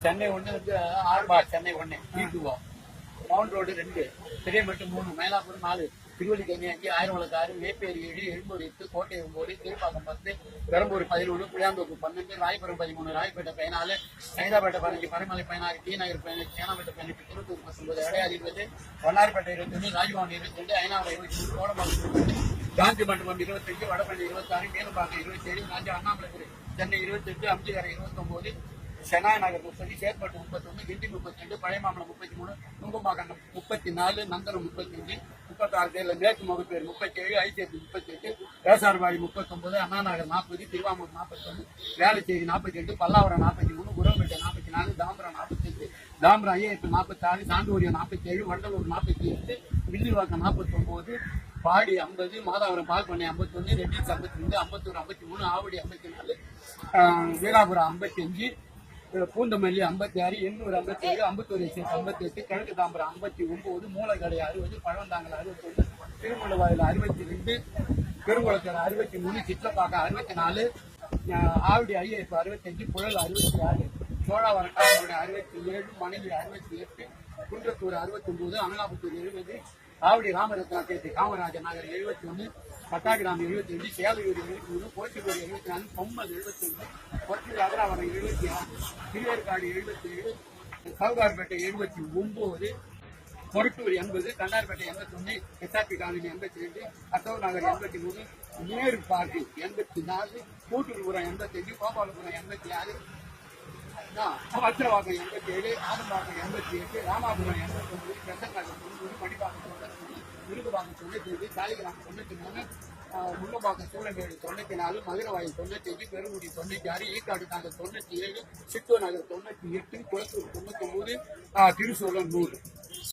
சென்னை ஒன்று வந்து ஆர்பார், சென்னை ஒன்று ஈட்டுவா, மவுண்ட் ரோடு 2, பெரியமட்டு 3, மயிலாப்பூர் 4, திருவள்ளிக்கேணி 5, ஆயிரவளக்காறு, வேப்பேரி 7, எழும்பூர் 8, கோட்டை 9, திருப்பாக்கம் 10, பெரம்பூர் 11, புளியாந்தோப்பு 12, ராயபுரம் 13, ராயப்பேட்டை 14, சைதாப்பேட்டை 15, பரமலை 16, டி நகர் 15, சேனாப்பேட்டை 18, திருப்பூர் 19, அடையாறு 20, வண்ணார்பேட்டை 21, ராஜ்பவன் 22, ஐநாவரம் 22, கோடம்பாக்கம் 22, காந்தி மண்டபம் 25, வடபழனி 26, மேலப்பாக்கம் 27, காஞ்சி அண்ணாமலை சென்னை 28, அம்ஜிகரை 29, செனாய் நகர் 30, சேத்பட்டு 31, கிண்டி 32, பழையமாமலம் 33, நுங்கம்பாக்கம் 34, நந்தனம் 35, 36, மேற்கு முகப்பேர் 37, ஐசிஎஸ்சி 38, வேசார்பாடி 39, அண்ணாநகர் 40, திருவாமூர் 41, வேளச்சேரி 42, பல்லாவரம் 43, குரம்பேட்டை 44, தாம்பரம் 45, தாம்பரம் ஐஏஎஸ் 46, சாந்தூரியம் 47, வண்டலூர் 48, வில்லிவாக்கம் 49, பாடி 50, மாதாவரம் பால்பண்ணை 51, ரெட்டிஸ் 52, அம்பத்தூர் 53, ஆவடி 54, வீராபுரம் 55, பூந்தமல்லி 56, எண்ணூர் 57, அம்பத்தூர் 58, கிழக்கு Tambaram 59, Moolakadai 60, Pazhavanthangal 61, திருமுள்ளவாயில் 62, Perungalathur 63, சிற்றப்பாக்கம் 64, Avadi IAS 65, Puzhal 66, Cholavaram 67, Manali 68, Kundrathur 69, அமலாபுத்தூர் 70, Avadi Ramarathna Kamarajar Nagar 71, Pattabiram 72, Selaiyur 73, கோச்சிக்கோடு 74, பொம்மல் 71, கொச்சூர் அகராவரம் 76, Thiruverkadu 77, Sowcarpet 79, பொருட்டூர் 80, கண்டார்பேட்டை 81, SRP colony 82, Ashok Nagar 83, Nehru park 84, கூட்டூர்புரம் 85, Gopalapuram 86, வச்சிரவாக்கம் 87, Adambakkam 88, Ramapuram 89, Besant Nagar 90, Manipakkam 90, விருதுபாக்கம் 97, Saligram 93, முள்ளம்பாக்கம் சூழமேடு 94, Maduravoyal 95, Perungudi 96, Eekkadu நகர் 97, சித்தூர் நகர் 98, குளத்தூர் 99, திருசூலம் 100.